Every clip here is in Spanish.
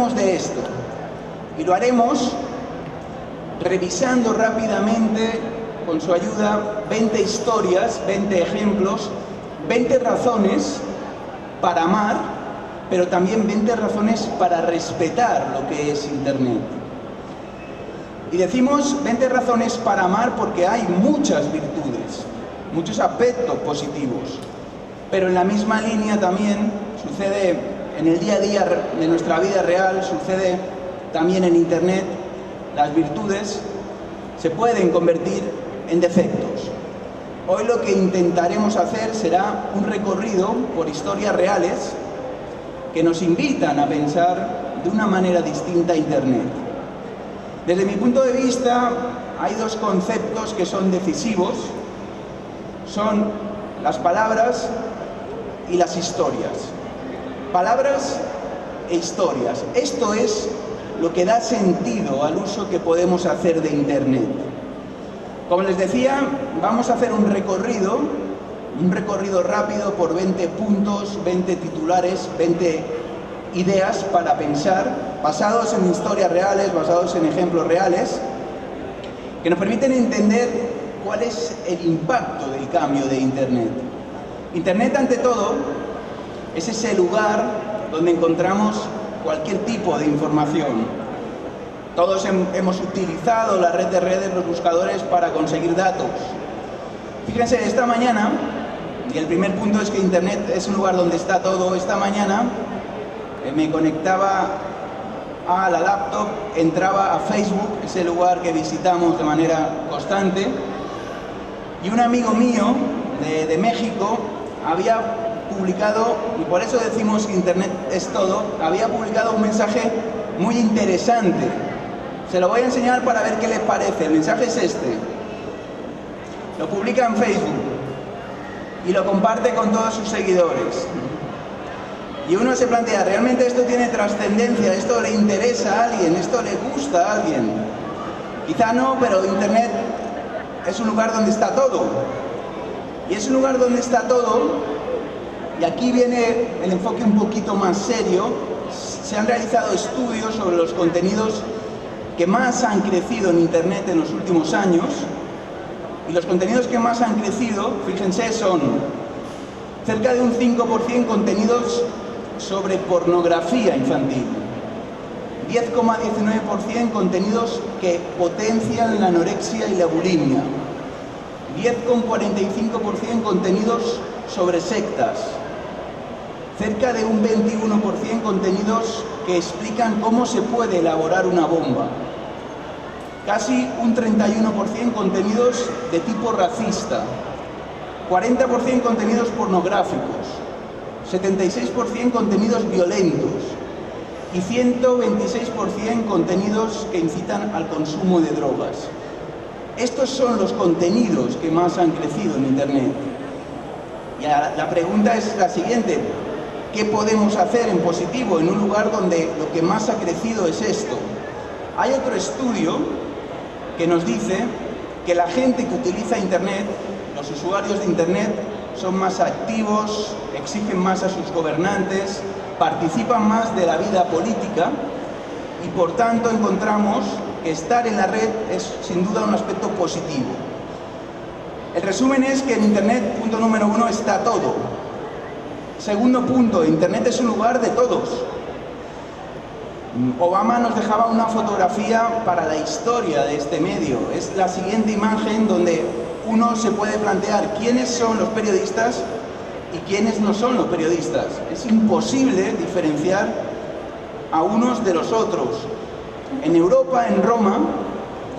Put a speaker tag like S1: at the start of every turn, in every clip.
S1: hablaremos de esto y lo haremos revisando rápidamente, con su ayuda, 20 historias, 20 ejemplos, 20 razones para amar, pero también 20 razones para respetar lo que es Internet. Y decimos 20 razones para amar porque hay muchas virtudes, muchos aspectos positivos, pero en la misma línea también sucede en el día a día de nuestra vida real, sucede también en Internet. Las virtudes se pueden convertir en defectos. Hoy lo que intentaremos hacer será un recorrido por historias reales que nos invitan a pensar de una manera distinta a Internet. Desde mi punto de vista, hay dos conceptos que son decisivos, son las palabras y las historias. Palabras e historias. Esto es lo que da sentido al uso que podemos hacer de Internet. Como les decía, vamos a hacer un recorrido rápido por 20 puntos, 20 titulares, 20 ideas para pensar, basados en historias reales, basados en ejemplos reales, que nos permiten entender cuál es el impacto del cambio de Internet. Internet, ante todo, es ese lugar donde encontramos cualquier tipo de información. Todos hemos utilizado la red de redes, los buscadores, para conseguir datos. Fíjense, esta mañana, y el primer punto es que Internet es un lugar donde está todo. Esta mañana me conectaba a la laptop, entraba a Facebook, ese lugar que visitamos de manera constante, y un amigo mío de México había publicado, y por eso decimos que Internet es todo, había publicado un mensaje muy interesante. Se lo voy a enseñar para ver qué les parece. El mensaje es este. Lo publica en Facebook y lo comparte con todos sus seguidores. Y uno se plantea, ¿realmente esto tiene trascendencia? ¿Esto le interesa a alguien? ¿Esto le gusta a alguien? Quizá no, pero Internet es un lugar donde está todo. Y es un lugar donde está todo, y aquí viene el enfoque un poquito más serio. Se han realizado estudios sobre los contenidos que más han crecido en Internet en los últimos años, y los contenidos que más han crecido, fíjense, son cerca de un 5% contenidos sobre pornografía infantil, 10,19% contenidos que potencian la anorexia y la bulimia, 10,45% contenidos sobre sectas, cerca de un 21% contenidos que explican cómo se puede elaborar una bomba, casi un 31% contenidos de tipo racista, 40% contenidos pornográficos, 76% contenidos violentos y 126% contenidos que incitan al consumo de drogas. Estos son los contenidos que más han crecido en Internet. Y la pregunta es la siguiente: ¿qué podemos hacer en positivo en un lugar donde lo que más ha crecido es esto? Hay otro estudio que nos dice que la gente que utiliza Internet, los usuarios de Internet, son más activos, exigen más a sus gobernantes, participan más de la vida política, y por tanto encontramos que estar en la red es sin duda un aspecto positivo. El resumen es que en Internet, punto número 1, está todo. Segundo punto, Internet es un lugar de todos. Obama nos dejaba una fotografía para la historia de este medio. Es la siguiente imagen donde uno se puede plantear quiénes son los periodistas y quiénes no son los periodistas. Es imposible diferenciar a unos de los otros. En Europa, en Roma,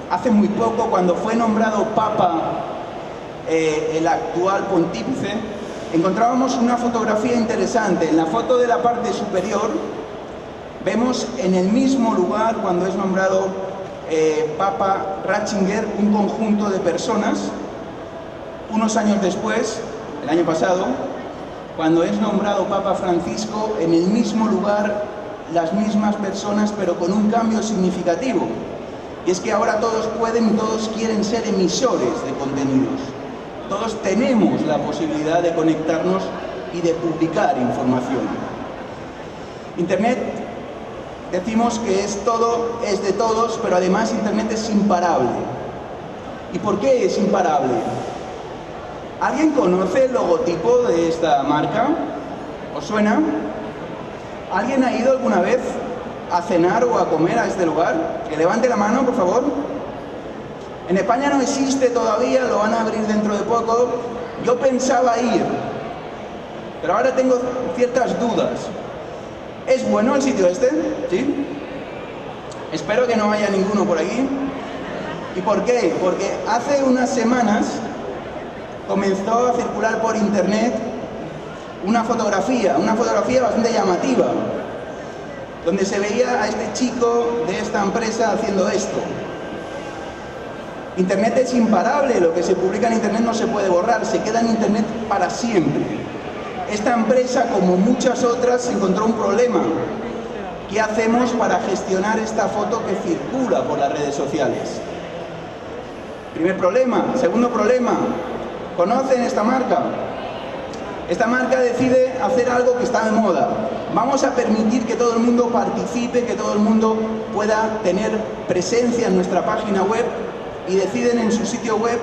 S1: hace muy poco, cuando fue nombrado Papa el actual pontífice, encontrábamos una fotografía interesante. En la foto de la parte superior vemos en el mismo lugar, cuando es nombrado Papa Ratzinger, un conjunto de personas. Unos años después, el año pasado, cuando es nombrado Papa Francisco, en el mismo lugar, las mismas personas, pero con un cambio significativo. Y es que ahora todos pueden y todos quieren ser emisores de contenidos. Todos tenemos la posibilidad de conectarnos y de publicar información. Internet decimos que todo es de todos, pero además Internet es imparable. ¿Y por qué es imparable? ¿Alguien conoce el logotipo de esta marca? ¿Os suena? ¿Alguien ha ido alguna vez a cenar o a comer a este lugar? Que levante la mano, por favor. En España no existe todavía, lo van a abrir dentro de poco. Yo pensaba ir, pero ahora tengo ciertas dudas. ¿Es bueno el sitio este? ¿Sí? Espero que no haya ninguno por aquí. ¿Y por qué? Porque hace unas semanas comenzó a circular por internet una fotografía bastante llamativa, donde se veía a este chico de esta empresa haciendo esto. Internet es imparable, lo que se publica en Internet no se puede borrar, se queda en Internet para siempre. Esta empresa, como muchas otras, encontró un problema. ¿Qué hacemos para gestionar esta foto que circula por las redes sociales? Primer problema. Segundo problema. ¿Conocen esta marca? Esta marca decide hacer algo que está de moda. Vamos a permitir que todo el mundo participe, que todo el mundo pueda tener presencia en nuestra página web, y deciden en su sitio web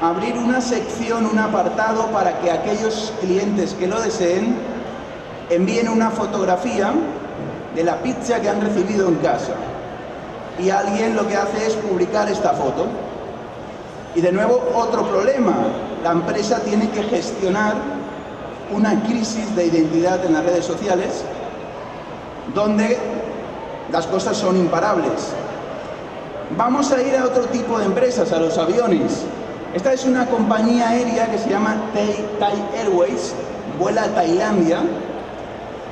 S1: abrir una sección, un apartado para que aquellos clientes que lo deseen envíen una fotografía de la pizza que han recibido en casa. Y alguien lo que hace es publicar esta foto. Y de nuevo, otro problema. La empresa tiene que gestionar una crisis de identidad en las redes sociales donde las cosas son imparables. Vamos a ir a otro tipo de empresas, a los aviones. Esta es una compañía aérea que se llama Thai Airways, vuela a Tailandia,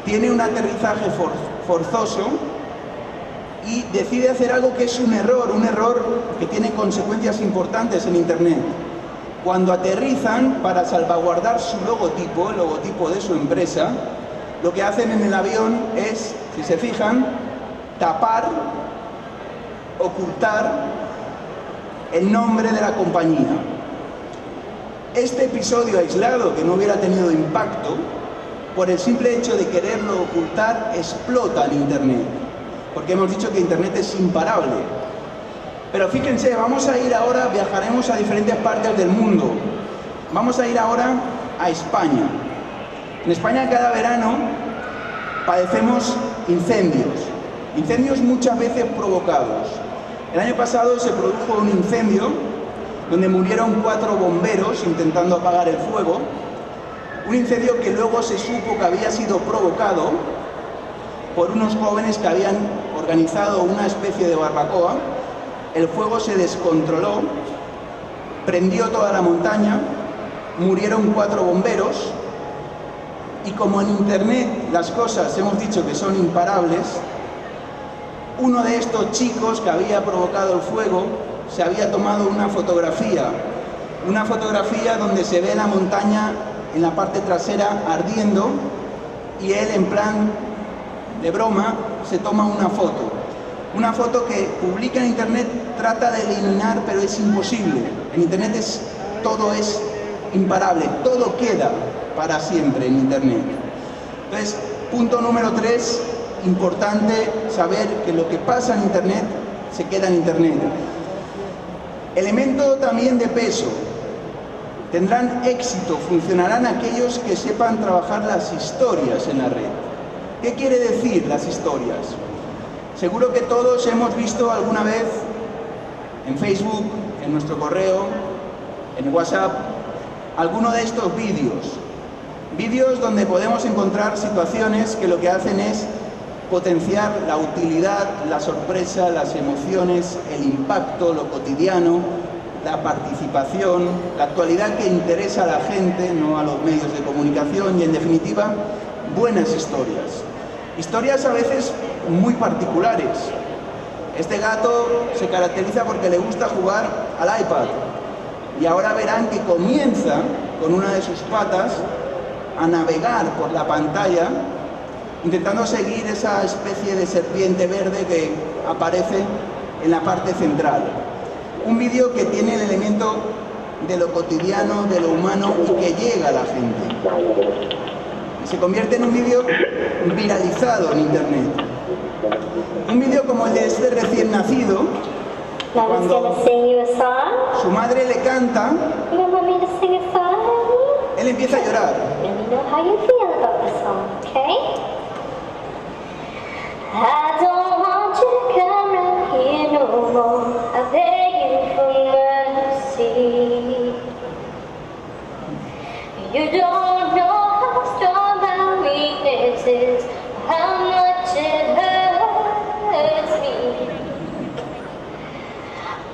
S1: tiene un aterrizaje forzoso y decide hacer algo que es un error que tiene consecuencias importantes en Internet. Cuando aterrizan, para salvaguardar su logotipo, el logotipo de su empresa, lo que hacen en el avión es, si se fijan, tapar, ocultar el nombre de la compañía. Este episodio aislado, que no hubiera tenido impacto, por el simple hecho de quererlo ocultar, explota en Internet. Porque hemos dicho que Internet es imparable. Pero fíjense, vamos a ir ahora, viajaremos a diferentes partes del mundo. Vamos a ir ahora a España. En España cada verano padecemos incendios muchas veces provocados. El año pasado se produjo un incendio donde murieron 4 bomberos intentando apagar el fuego. Un incendio que luego se supo que había sido provocado por unos jóvenes que habían organizado una especie de barbacoa. El fuego se descontroló, prendió toda la montaña, murieron 4 bomberos y como en Internet las cosas hemos dicho que son imparables, uno de estos chicos que había provocado el fuego se había tomado una fotografía donde se ve la montaña en la parte trasera ardiendo y él, en plan de broma, se toma una foto que publica en Internet, trata de eliminar, pero es imposible. En Internet todo es imparable, todo queda para siempre en Internet. Entonces, punto número 3, importante saber que lo que pasa en Internet se queda en Internet. Elemento también de peso. Tendrán éxito, funcionarán aquellos que sepan trabajar las historias en la red. ¿Qué quiere decir las historias? Seguro que todos hemos visto alguna vez en Facebook, en nuestro correo, en WhatsApp, alguno de estos vídeos donde podemos encontrar situaciones que lo que hacen es potenciar la utilidad, la sorpresa, las emociones, el impacto, lo cotidiano, la participación, la actualidad que interesa a la gente, no a los medios de comunicación, y en definitiva, buenas historias. Historias a veces muy particulares. Este gato se caracteriza porque le gusta jugar al iPad y ahora verán que comienza con una de sus patas a navegar por la pantalla intentando seguir esa especie de serpiente verde que aparece en la parte central. Un vídeo que tiene el elemento de lo cotidiano, de lo humano y que llega a la gente. Se convierte en un vídeo viralizado en Internet. Un vídeo como el de este recién nacido,
S2: Mommy's
S1: cuando
S2: gonna sing you a song.
S1: su madre le canta,
S2: You want mommy to sing a song with
S1: él empieza a llorar.
S2: me? Let me know how you feel about the song, okay? I don't want you to come round here no more. I beg you for mercy. You don't know how strong my weakness is, how much it hurts me.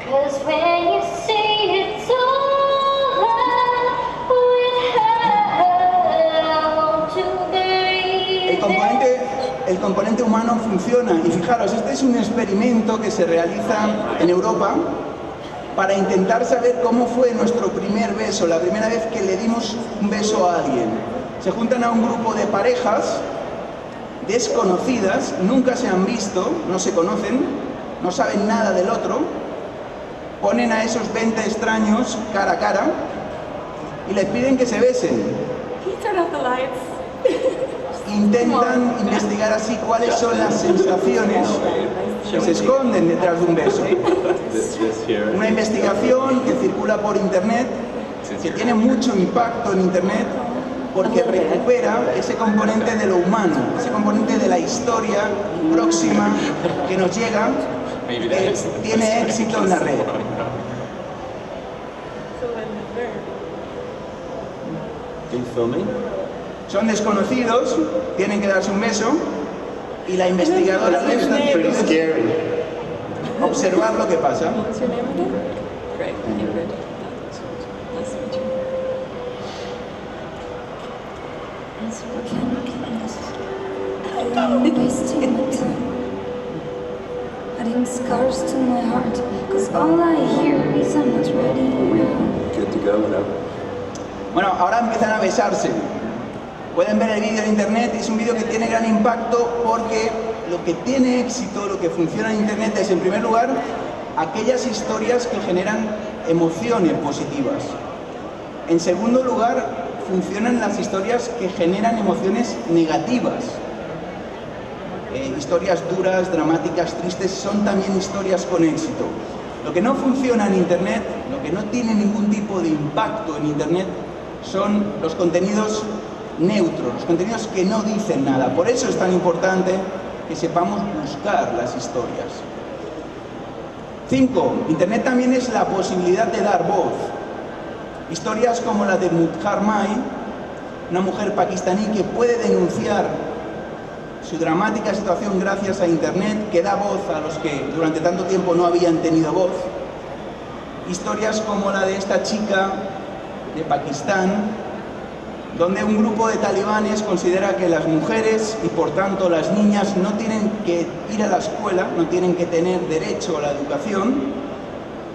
S2: 'Cause when you say it's over with her, I want to breathe.
S1: El componente humano funciona, y fijaros, este es un experimento que se realiza en Europa para intentar saber cómo fue nuestro primer beso, la primera vez que le dimos un beso a alguien. Se juntan a un grupo de parejas desconocidas, nunca se han visto, no se conocen, no saben nada del otro, ponen a esos 20 extraños cara a cara y les piden que se besen.
S3: Can you turn off the lights?
S1: Intentan investigar así cuáles son las sensaciones que se esconden detrás de un beso. Una investigación que circula por internet, que tiene mucho impacto en internet, porque recupera ese componente de lo humano, ese componente de la historia próxima que nos llega, que tiene éxito en la red. Son desconocidos, tienen que darse un beso, y la investigadora le está haciendo observar lo que pasa.
S3: What's your name again? Greg. Ingrid. Nice to meet you.
S4: I'm wasting my time, adding scars to my heart, cause all I hear is I'm not ready now.
S5: Good to go now.
S1: Bueno, ahora empiezan a besarse. Pueden ver el vídeo en internet, es un vídeo que tiene gran impacto porque lo que tiene éxito, lo que funciona en internet es, en primer lugar, aquellas historias que generan emociones positivas. En segundo lugar, funcionan las historias que generan emociones negativas. Historias duras, dramáticas, tristes, son también historias con éxito. Lo que no funciona en internet, lo que no tiene ningún tipo de impacto en internet, son los contenidos neutros, los contenidos que no dicen nada. Por eso es tan importante que sepamos buscar las historias. 5. Internet también es la posibilidad de dar voz. Historias como la de Mudhar Mai, una mujer pakistaní que puede denunciar su dramática situación gracias a internet, que da voz a los que durante tanto tiempo no habían tenido voz. Historias como la de esta chica de Pakistán, donde un grupo de talibanes considera que las mujeres y por tanto las niñas no tienen que ir a la escuela, no tienen que tener derecho a la educación,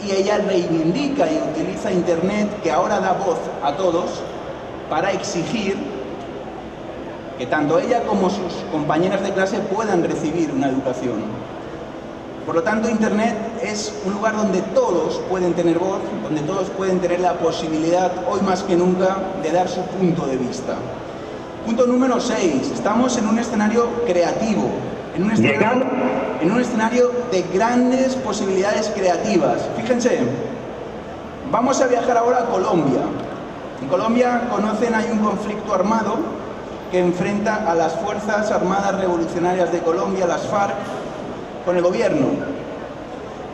S1: y ella reivindica y utiliza internet, que ahora da voz a todos, para exigir que tanto ella como sus compañeras de clase puedan recibir una educación. Por lo tanto, internet es un lugar donde todos pueden tener voz, donde todos pueden tener la posibilidad, hoy más que nunca, de dar su punto de vista. Punto número 6. Estamos en un escenario creativo, en un escenario de grandes posibilidades creativas. Fíjense, vamos a viajar ahora a Colombia. En Colombia, conocen, hay un conflicto armado que enfrenta a las Fuerzas Armadas Revolucionarias de Colombia, las FARC, con el gobierno.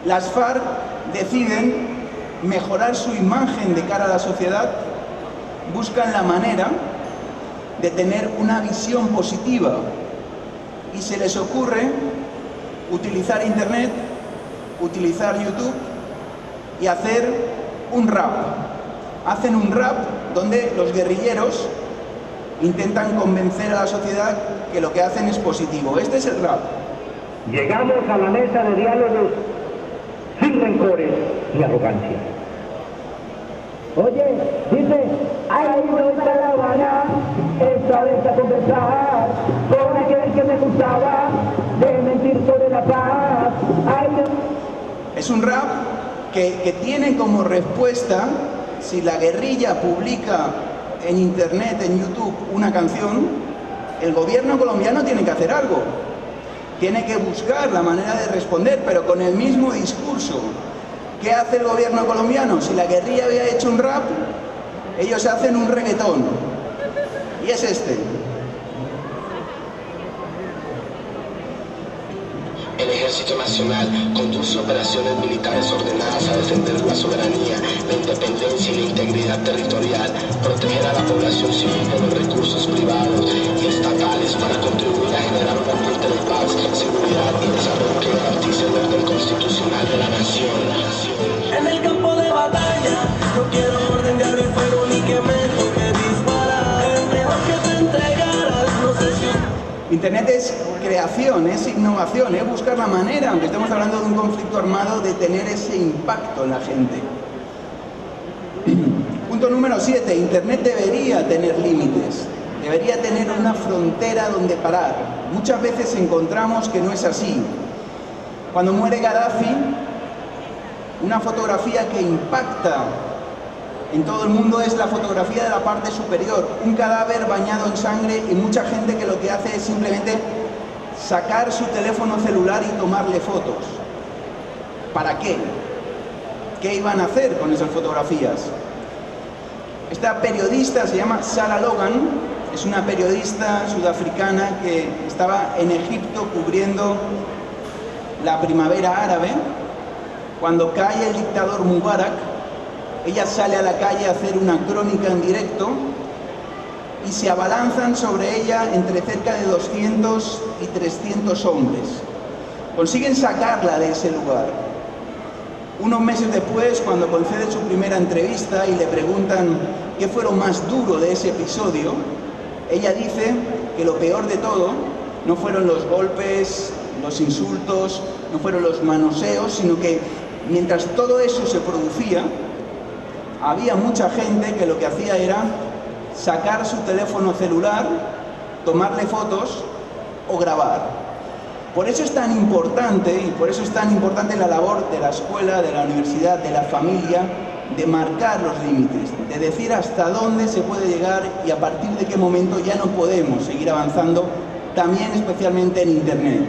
S1: Las FARC deciden mejorar su imagen de cara a la sociedad, buscan la manera de tener una visión positiva y se les ocurre utilizar internet, utilizar YouTube y hacer un rap. Hacen un rap donde los guerrilleros intentan convencer a la sociedad que lo que hacen es positivo. Este es el rap.
S6: Llegamos a la mesa de diálogos sin rencores ni arrogancia. Oye, dice, ay, no está La Habana, esta vez a conversar con aquel que me gustaba de mentir sobre la paz. Ay, no.
S1: Es un rap que tiene como respuesta, si la guerrilla publica en internet, en YouTube, una canción, el gobierno colombiano tiene que hacer algo. tiene que buscar la manera de responder, pero con el mismo discurso. ¿Qué hace el gobierno colombiano? Si la guerrilla había hecho un rap, ellos hacen un reggaetón. Y es este.
S5: El Ejército Nacional conduce operaciones militares ordenadas a defender la soberanía, la independencia y la integridad territorial, proteger a la población civil de los recursos privados y estatales para contribuir a generar un ambiente de paz, seguridad y desarrollo que garantice el orden constitucional de la nación.
S7: En el campo de batalla, no quiero orden de abrir fuego ni que me toque disparar. Es mejor que te entregaras, no sé si...
S1: Internet es creación, es innovación, es buscar la manera, aunque estemos hablando de un conflicto armado, de tener ese impacto en la gente. Punto número 7. Internet debería tener límites, debería tener una frontera donde parar. Muchas veces encontramos que no es así. Cuando muere Gaddafi, una fotografía que impacta en todo el mundo es la fotografía de la parte superior, un cadáver bañado en sangre y mucha gente que lo que hace es simplemente sacar su teléfono celular y tomarle fotos. ¿Para qué? ¿Qué iban a hacer con esas fotografías? Esta periodista se llama Sarah Logan, es una periodista sudafricana que estaba en Egipto cubriendo la primavera árabe. Cuando cae el dictador Mubarak, ella sale a la calle a hacer una crónica en directo y se abalanzan sobre ella entre cerca de 200 y 300 hombres. Consiguen sacarla de ese lugar. Unos meses después, cuando concede su primera entrevista y le preguntan qué fue lo más duro de ese episodio, ella dice que lo peor de todo no fueron los golpes, los insultos, no fueron los manoseos, sino que mientras todo eso se producía, había mucha gente que lo que hacía era sacar su teléfono celular, tomarle fotos o grabar. Por eso es tan importante, y por eso es tan importante la labor de la escuela, de la universidad, de la familia, de marcar los límites, de decir hasta dónde se puede llegar y a partir de qué momento ya no podemos seguir avanzando, también especialmente en Internet.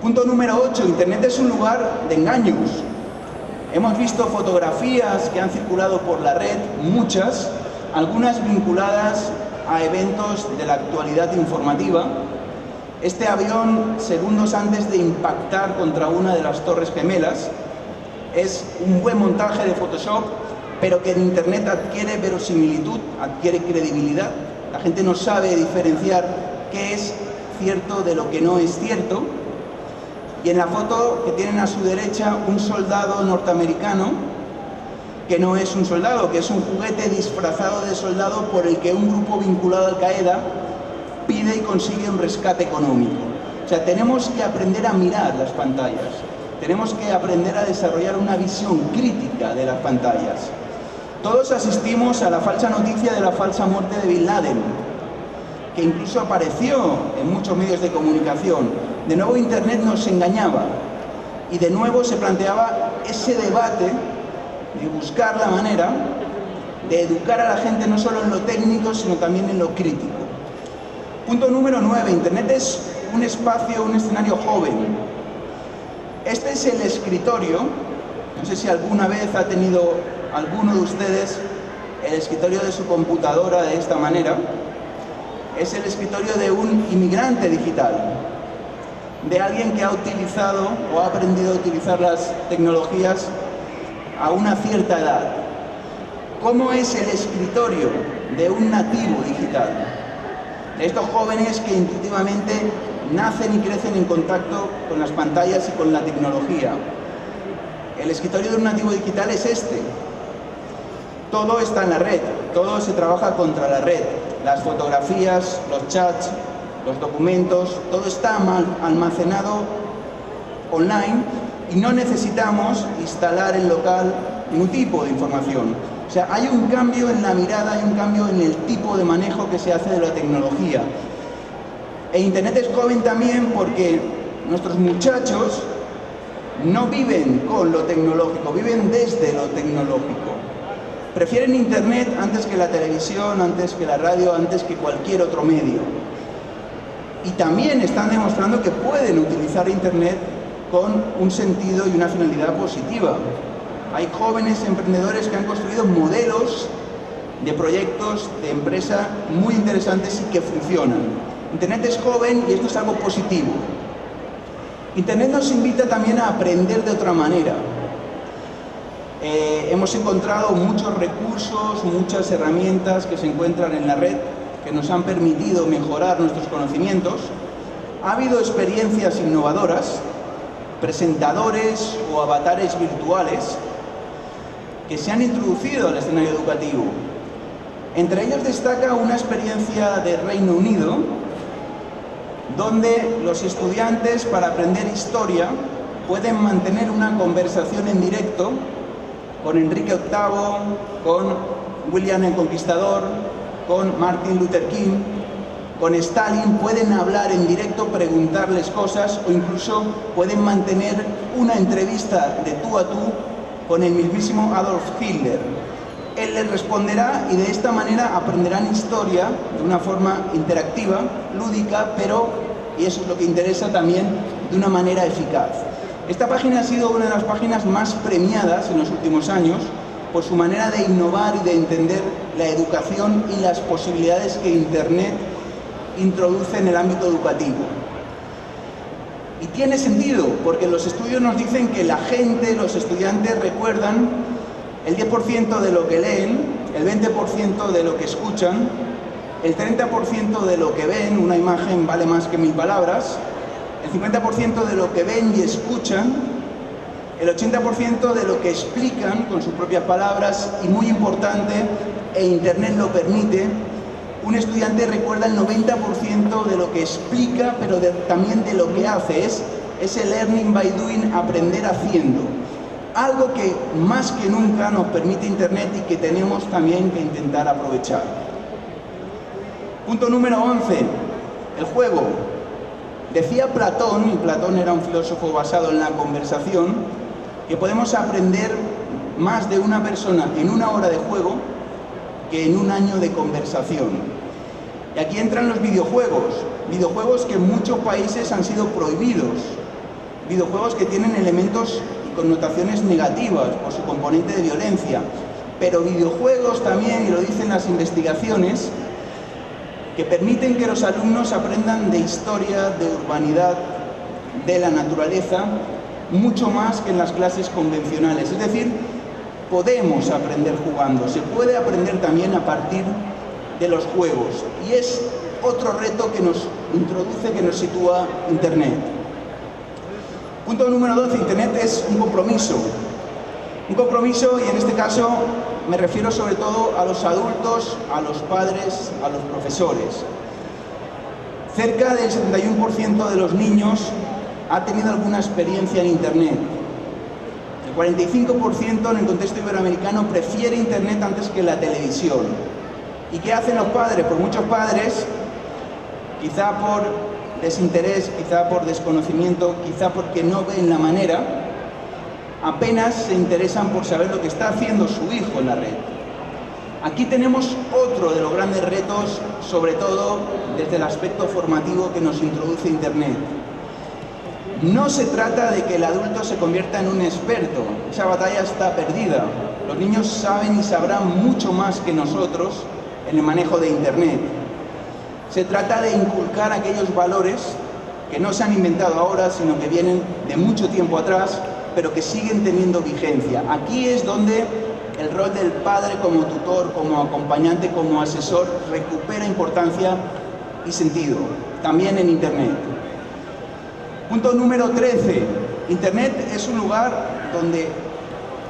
S1: Punto número 8. Internet es un lugar de engaños. Hemos visto fotografías que han circulado por la red, muchas, algunas vinculadas a eventos de la actualidad informativa. Este avión, segundos antes de impactar contra una de las Torres Gemelas, es un buen montaje de Photoshop, pero que en Internet adquiere verosimilitud, adquiere credibilidad. La gente no sabe diferenciar qué es cierto de lo que no es cierto. Y en la foto que tienen a su derecha, un soldado norteamericano, que no es un soldado, que es un juguete disfrazado de soldado por el que un grupo vinculado a Al-Qaeda pide y consigue un rescate económico. O sea, tenemos que aprender a mirar las pantallas, tenemos que aprender a desarrollar una visión crítica de las pantallas. Todos asistimos a la falsa noticia de la falsa muerte de Bin Laden, que incluso apareció en muchos medios de comunicación. De nuevo Internet nos engañaba y de nuevo se planteaba ese debate de buscar la manera de educar a la gente no solo en lo técnico, sino también en lo crítico. Punto número 9. Internet es un espacio, un escenario joven. Este es el escritorio. No sé si alguna vez ha tenido alguno de ustedes el escritorio de su computadora de esta manera. Es el escritorio de un inmigrante digital, de alguien que ha utilizado o ha aprendido a utilizar las tecnologías a una cierta edad. ¿Cómo es el escritorio de un nativo digital? De estos jóvenes que intuitivamente nacen y crecen en contacto con las pantallas y con la tecnología. El escritorio de un nativo digital es este. Todo está en la red, todo se trabaja contra la red. Las fotografías, los chats, los documentos, todo está almacenado online y no necesitamos instalar en local ningún tipo de información. O sea, hay un cambio en la mirada, hay un cambio en el tipo de manejo que se hace de la tecnología. E Internet es joven también porque nuestros muchachos no viven con lo tecnológico, viven desde lo tecnológico. Prefieren Internet antes que la televisión, antes que la radio, antes que cualquier otro medio. y también están demostrando que pueden utilizar Internet con un sentido y una finalidad positiva. Hay jóvenes emprendedores que han construido modelos de proyectos de empresa muy interesantes y que funcionan. Internet es joven y esto es algo positivo. Internet nos invita también a aprender de otra manera. Hemos encontrado muchos recursos, muchas herramientas que se encuentran en la red que nos han permitido mejorar nuestros conocimientos. Ha habido experiencias innovadoras, presentadores o avatares virtuales que se han introducido al escenario educativo. Entre ellos destaca una experiencia de Reino Unido, donde los estudiantes, para aprender historia, pueden mantener una conversación en directo con Enrique VIII, con William el Conquistador, con Martin Luther King, con Stalin. Pueden hablar en directo, preguntarles cosas, o incluso pueden mantener una entrevista de tú a tú con el mismísimo Adolf Hitler. Él les responderá y de esta manera aprenderán historia de una forma interactiva, lúdica, pero, y eso es lo que interesa también, de una manera eficaz. Esta página ha sido una de las páginas más premiadas en los últimos años por su manera de innovar y de entender la educación y las posibilidades que Internet introduce en el ámbito educativo. Y tiene sentido, porque los estudios nos dicen que la gente, los estudiantes, recuerdan el 10% de lo que leen, el 20% de lo que escuchan, el 30% de lo que ven, una imagen vale más que 1000 palabras, el 50% de lo que ven y escuchan, el 80% de lo que explican con sus propias palabras, y muy importante, e Internet lo permite, un estudiante recuerda el 90% de lo que explica, pero también de lo que hace. Es el learning by doing, aprender haciendo. Algo que más que nunca nos permite Internet y que tenemos también que intentar aprovechar. Punto número 11, el juego. Decía Platón, y Platón era un filósofo basado en la conversación, que podemos aprender más de una persona en una hora de juego que en un año de conversación. Y aquí entran los videojuegos que en muchos países han sido prohibidos, videojuegos que tienen elementos y connotaciones negativas por su componente de violencia, pero videojuegos también, y lo dicen las investigaciones, que permiten que los alumnos aprendan de historia, de urbanidad, de la naturaleza, mucho más que en las clases convencionales. Es decir, podemos aprender jugando, se puede aprender también a partir de los juegos, y es otro reto que nos introduce, que nos sitúa Internet. Punto número 12, Internet es un compromiso, y en este caso me refiero sobre todo a los adultos, a los padres, a los profesores. Cerca del 71% de los niños ha tenido alguna experiencia en Internet. El 45% en el contexto iberoamericano prefiere Internet antes que la televisión. ¿Y qué hacen los padres? Pues muchos padres, quizá por desinterés, quizá por desconocimiento, quizá porque no ven la manera, apenas se interesan por saber lo que está haciendo su hijo en la red. Aquí tenemos otro de los grandes retos, sobre todo desde el aspecto formativo que nos introduce Internet. No se trata de que el adulto se convierta en un experto, esa batalla está perdida. Los niños saben y sabrán mucho más que nosotros en el manejo de Internet. Se trata de inculcar aquellos valores que no se han inventado ahora, sino que vienen de mucho tiempo atrás, pero que siguen teniendo vigencia. Aquí es donde el rol del padre como tutor, como acompañante, como asesor, recupera importancia y sentido, también en Internet. Punto número 13. Internet es un lugar donde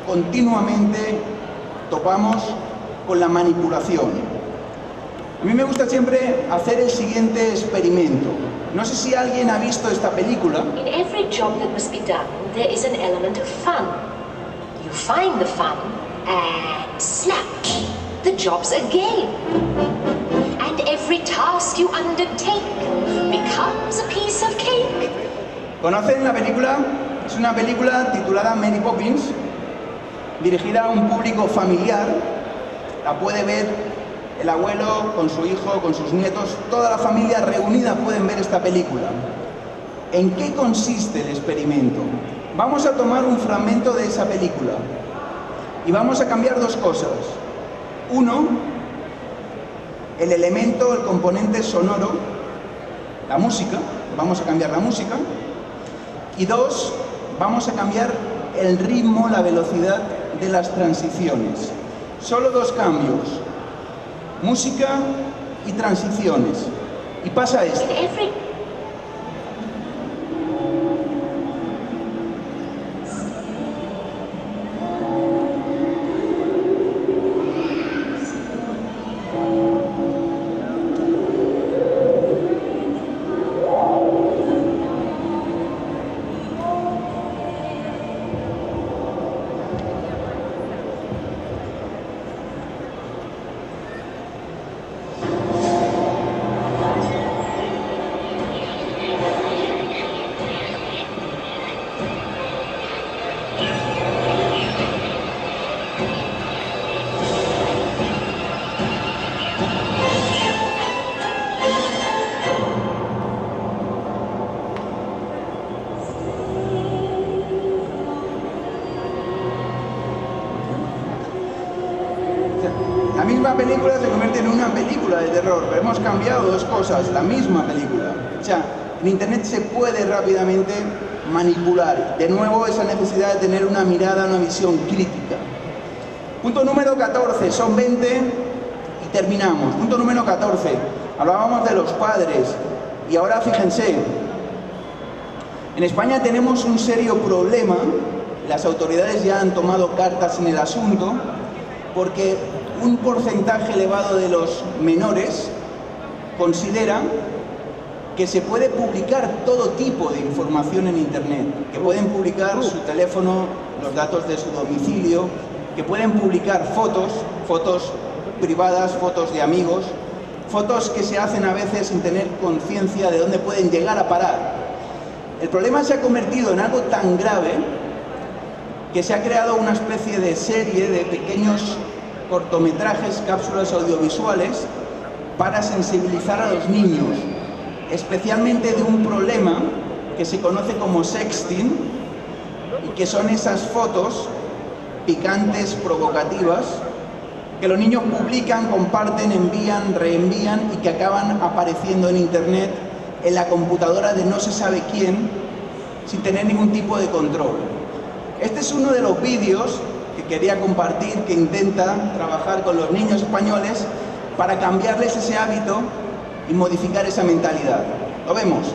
S1: continuamente topamos con la manipulación. A mí me gusta siempre hacer el siguiente experimento. No sé si alguien ha visto esta película.
S2: In every job that must be done, there is an element of fun. You find the fun and snap, the job's a game. And every task you undertake becomes a piece of cake.
S1: ¿Conocen la película? Es una película titulada Mary Poppins, dirigida a un público familiar. La puede ver el abuelo con su hijo, con sus nietos, toda la familia reunida pueden ver esta película. ¿En qué consiste el experimento? Vamos a tomar un fragmento de esa película y vamos a cambiar dos cosas. Uno, el elemento, el componente sonoro, la música, vamos a cambiar la música. Y dos, vamos a cambiar el ritmo, la velocidad de las transiciones. Solo dos cambios, música y transiciones. Y pasa esto. La misma película se convierte en una película de terror, pero hemos cambiado dos cosas, la misma película. O sea, en Internet se puede rápidamente manipular. De nuevo, esa necesidad de tener una mirada, una visión crítica. Punto número 14, son 20 y terminamos. Punto número 14, hablábamos de los padres y ahora fíjense, en España tenemos un serio problema, las autoridades ya han tomado cartas en el asunto, porque un porcentaje elevado de los menores considera que se puede publicar todo tipo de información en Internet, que pueden publicar su teléfono, los datos de su domicilio, que pueden publicar fotos privadas, fotos de amigos, fotos que se hacen a veces sin tener conciencia de dónde pueden llegar a parar. El problema se ha convertido en algo tan grave que se ha creado una especie de serie de pequeños cortometrajes, cápsulas audiovisuales para sensibilizar a los niños, especialmente de un problema que se conoce como sexting y que son esas fotos picantes, provocativas, que los niños publican, comparten, envían, reenvían y que acaban apareciendo en Internet, en la computadora de no se sabe quién, sin tener ningún tipo de control. Este es uno de los vídeos que quería compartir, que intenta trabajar con los niños españoles para cambiarles ese hábito y modificar esa mentalidad. Lo vemos.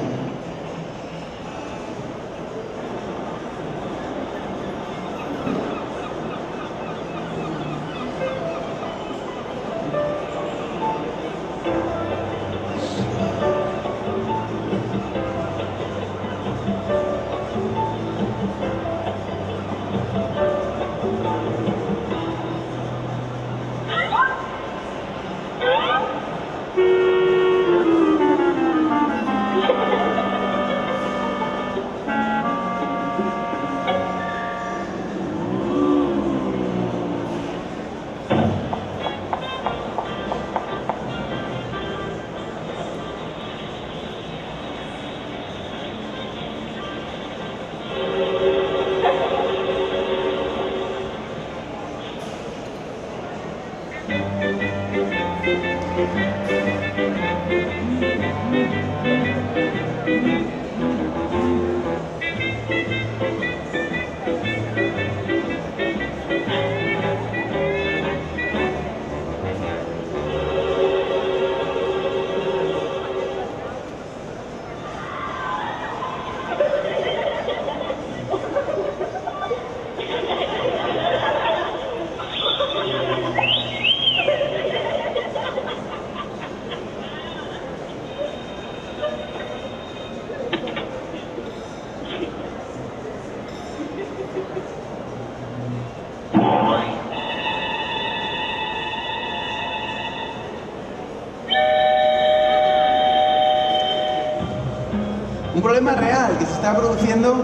S1: Un problema real que se está produciendo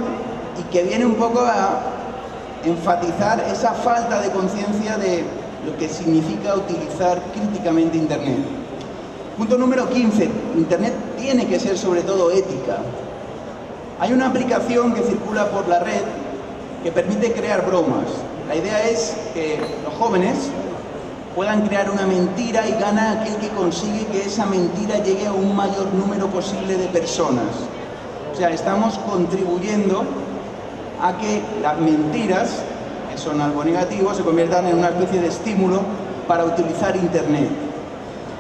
S1: y que viene un poco a enfatizar esa falta de conciencia de lo que significa utilizar críticamente Internet. Punto número 15. Internet tiene que ser sobre todo ética. Hay una aplicación que circula por la red que permite crear bromas. La idea es que los jóvenes puedan crear una mentira y gana aquel que consigue que esa mentira llegue a un mayor número posible de personas. O sea, estamos contribuyendo a que las mentiras, que son algo negativo, se conviertan en una especie de estímulo para utilizar Internet.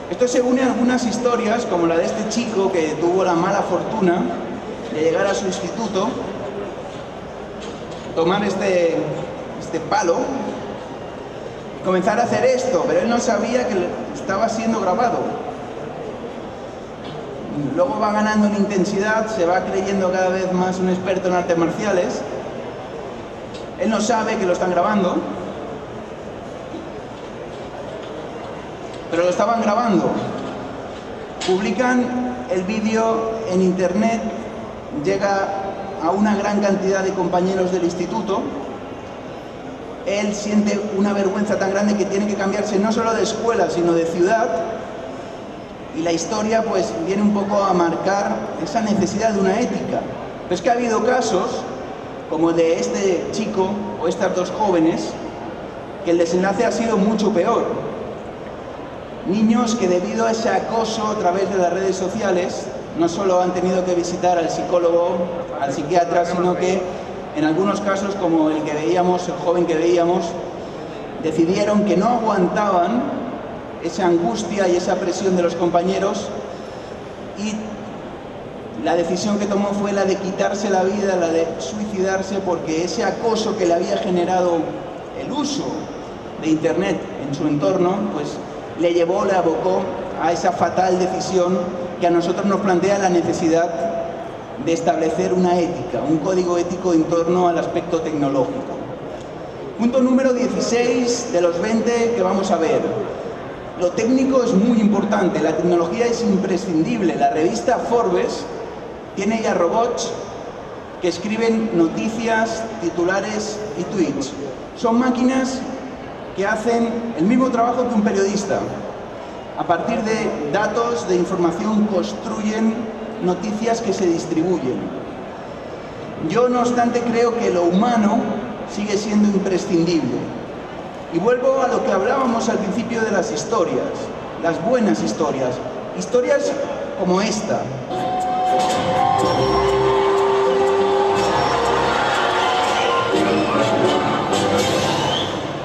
S1: Esto se une a algunas historias, como la de este chico que tuvo la mala fortuna de llegar a su instituto, tomar este palo y comenzar a hacer esto, pero él no sabía que estaba siendo grabado. Luego va ganando en intensidad, se va creyendo cada vez más un experto en artes marciales. Él no sabe que lo están grabando, pero lo estaban grabando. Publican el vídeo en Internet, llega a una gran cantidad de compañeros del instituto. Él siente una vergüenza tan grande que tiene que cambiarse no solo de escuela, sino de ciudad. Y la historia pues viene un poco a marcar esa necesidad de una ética. Pero es que ha habido casos, como el de este chico o estas dos jóvenes, que el desenlace ha sido mucho peor. Niños que debido a ese acoso a través de las redes sociales, no solo han tenido que visitar al psicólogo, al psiquiatra, sino que en algunos casos, como el que veíamos, el joven que veíamos, decidieron que no aguantaban esa angustia y esa presión de los compañeros y la decisión que tomó fue la de quitarse la vida, la de suicidarse, porque ese acoso que le había generado el uso de Internet en su entorno, pues le abocó a esa fatal decisión que a nosotros nos plantea la necesidad de establecer una ética, un código ético en torno al aspecto tecnológico. Punto número 16 de los 20 que vamos a ver. Lo técnico es muy importante, la tecnología es imprescindible. La revista Forbes tiene ya robots que escriben noticias, titulares y tweets. Son máquinas que hacen el mismo trabajo que un periodista. A partir de datos, de información, construyen noticias que se distribuyen. Yo, no obstante, creo que lo humano sigue siendo imprescindible. Y vuelvo a lo que hablábamos al principio de las historias, las buenas historias, historias como esta.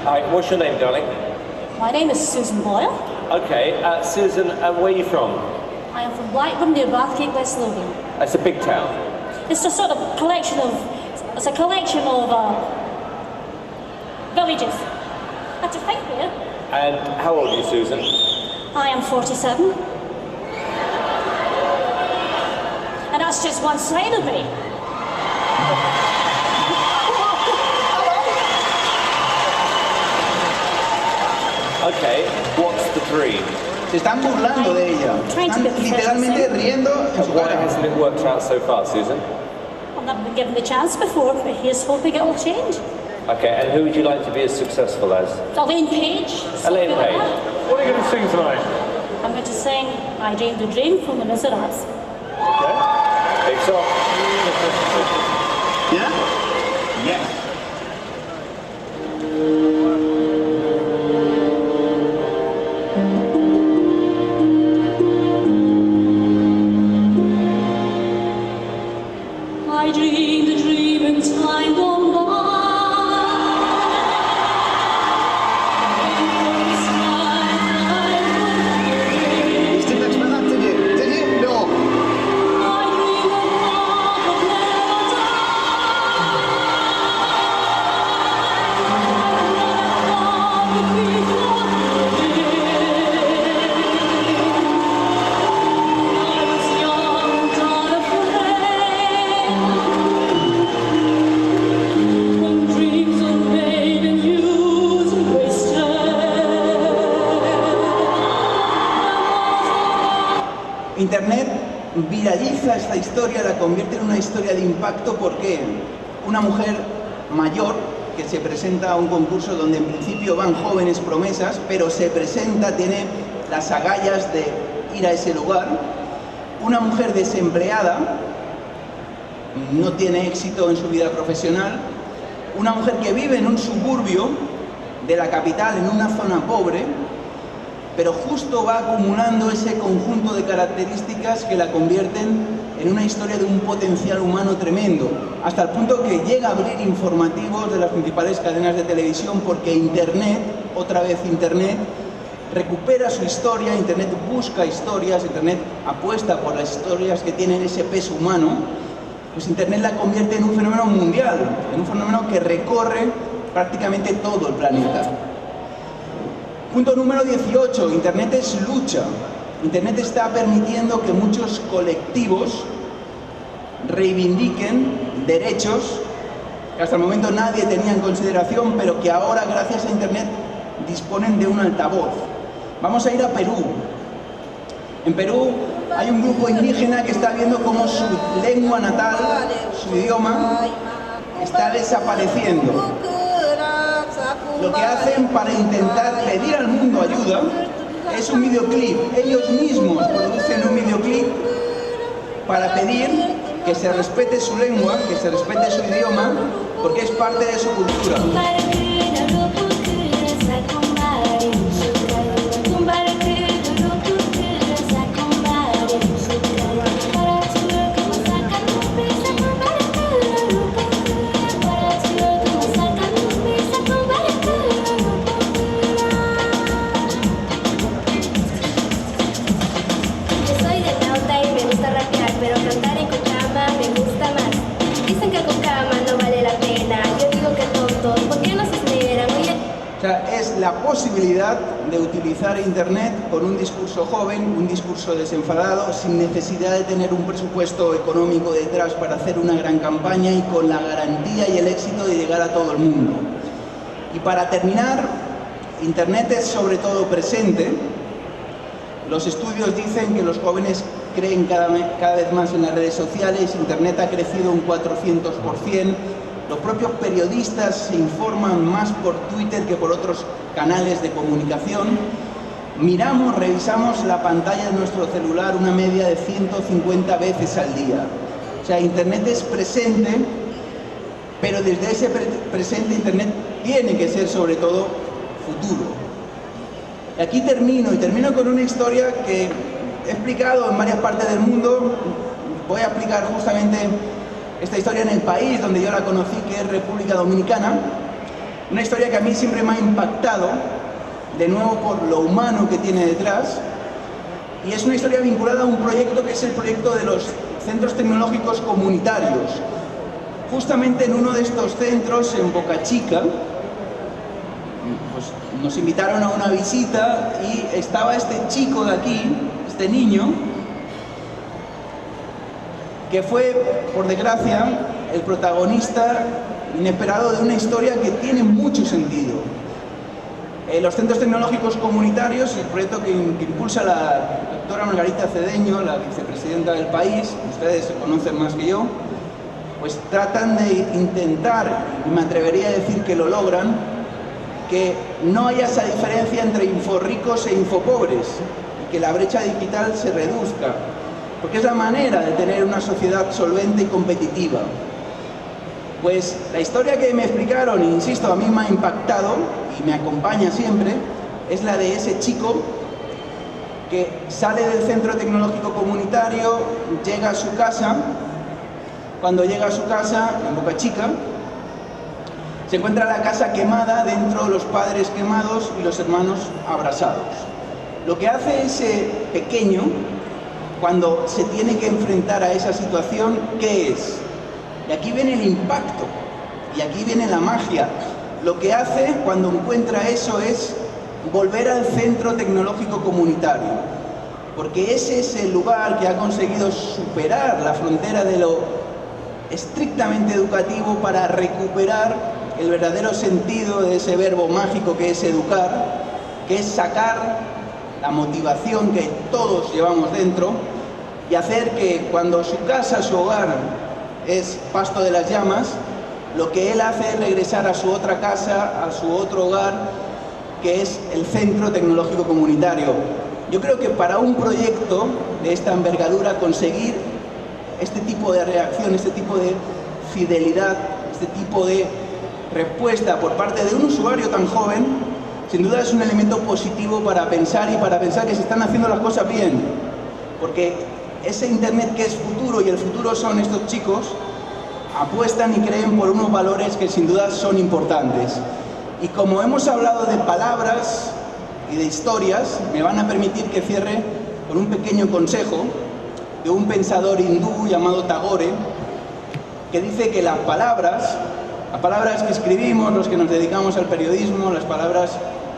S8: Hi, what's your name, darling?
S9: My name is Susan Boyle.
S8: Okay, Susan, where are you from?
S9: I am from Blackburn near Bathgate, West Lothian.
S8: It's a big town.
S9: It's a sort of collection of, villages. Had to think there.
S8: And how old are you, Susan?
S9: I am 47. And that's just one side of me.
S8: Okay, what's the dream?
S1: Se están burlando de ella. Están literalmente riendo en su
S8: Why
S1: cara.
S8: hasn't it worked out so far, Susan?
S9: I've never been given the chance before, but here's hoping it will change.
S8: Okay, and who would you like to be as successful as?
S9: Elaine Page.
S8: Elaine Page. What are you going to sing tonight?
S9: I'm going to sing I Dreamed a Dream from the Miserables.
S8: Okay. Big song.
S1: Yeah? Yes.
S9: I dreamed a dream in time gone by.
S1: Internet viraliza esta historia, la convierte en una historia de impacto porque una mujer mayor que se presenta a un concurso donde en principio van jóvenes promesas, pero se presenta, tiene las agallas de ir a ese lugar. Una mujer desempleada, no tiene éxito en su vida profesional. Una mujer que vive en un suburbio de la capital, en una zona pobre, pero justo va acumulando ese conjunto de características que la convierten en una historia de un potencial humano tremendo, hasta el punto que llega a abrir informativos de las principales cadenas de televisión, porque Internet, otra vez Internet, recupera su historia, Internet busca historias, Internet apuesta por las historias que tienen ese peso humano. Pues Internet la convierte en un fenómeno mundial, en un fenómeno que recorre prácticamente todo el planeta. Punto número 18, Internet es lucha. Internet está permitiendo que muchos colectivos reivindiquen derechos que hasta el momento nadie tenía en consideración, pero que ahora, gracias a Internet, disponen de un altavoz. Vamos a ir a Perú. En Perú hay un grupo indígena que está viendo cómo su lengua natal, su idioma, está desapareciendo. Lo que hacen para intentar pedir al mundo ayuda es un videoclip. Ellos mismos producen un videoclip para pedir que se respete su lengua, que se respete su idioma, porque es parte de su cultura. Es la posibilidad de utilizar Internet con un discurso joven, un discurso desenfadado, sin necesidad de tener un presupuesto económico detrás para hacer una gran campaña y con la garantía y el éxito de llegar a todo el mundo. Y para terminar, Internet es sobre todo presente. Los estudios dicen que los jóvenes creen cada vez más en las redes sociales. Internet ha crecido un 400%. Los propios periodistas se informan más por Twitter que por otros canales de comunicación. Revisamos la pantalla de nuestro celular una media de 150 veces al día. O sea, Internet es presente, pero desde ese presente Internet tiene que ser sobre todo futuro. Y aquí termino con una historia que he explicado en varias partes del mundo. Voy a explicar justamente esta historia en el país donde yo la conocí, que es República Dominicana. Una historia que a mí siempre me ha impactado, de nuevo por lo humano que tiene detrás. Y es una historia vinculada a un proyecto que es el proyecto de los centros tecnológicos comunitarios. Justamente en uno de estos centros, en Boca Chica, pues nos invitaron a una visita y estaba este chico de aquí, este niño, que fue, por desgracia, el protagonista inesperado de una historia que tiene mucho sentido. Los centros tecnológicos comunitarios, el proyecto que impulsa la doctora Margarita Cedeño, la vicepresidenta del país, ustedes se conocen más que yo, pues tratan de intentar, y me atrevería a decir que lo logran, que no haya esa diferencia entre inforricos e infopobres, y que la brecha digital se reduzca, porque es la manera de tener una sociedad solvente y competitiva. Pues la historia que me explicaron, insisto, a mí me ha impactado y me acompaña siempre, es la de ese chico que sale del centro tecnológico comunitario, llega a su casa. Cuando llega a su casa, en Boca Chica, se encuentra la casa quemada, dentro los padres quemados y los hermanos abrasados. Lo que hace ese pequeño, cuando se tiene que enfrentar a esa situación, ¿qué es? Y aquí viene el impacto, y aquí viene la magia. Lo que hace cuando encuentra eso es volver al centro tecnológico comunitario, porque ese es el lugar que ha conseguido superar la frontera de lo estrictamente educativo para recuperar el verdadero sentido de ese verbo mágico que es educar, que es sacar la motivación que todos llevamos dentro y hacer que cuando su casa, su hogar es pasto de las llamas, lo que él hace es regresar a su otra casa, a su otro hogar, que es el Centro Tecnológico Comunitario. Yo creo que para un proyecto de esta envergadura, conseguir este tipo de reacción, este tipo de fidelidad, este tipo de respuesta por parte de un usuario tan joven, sin duda es un elemento positivo para pensar y para pensar que se están haciendo las cosas bien. Porque ese Internet que es futuro y el futuro son estos chicos, apuestan y creen por unos valores que sin duda son importantes. Y como hemos hablado de palabras y de historias, me van a permitir que cierre con un pequeño consejo de un pensador hindú llamado Tagore, que dice que las palabras que escribimos, los que nos dedicamos al periodismo, las palabras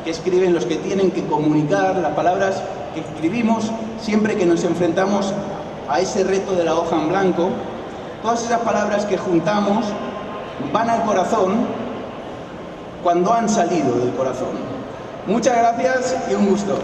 S1: que escriben los que tienen que comunicar, las palabras que escribimos siempre que nos enfrentamos a ese reto de la hoja en blanco, todas esas palabras que juntamos van al corazón cuando han salido del corazón. Muchas gracias y un gusto.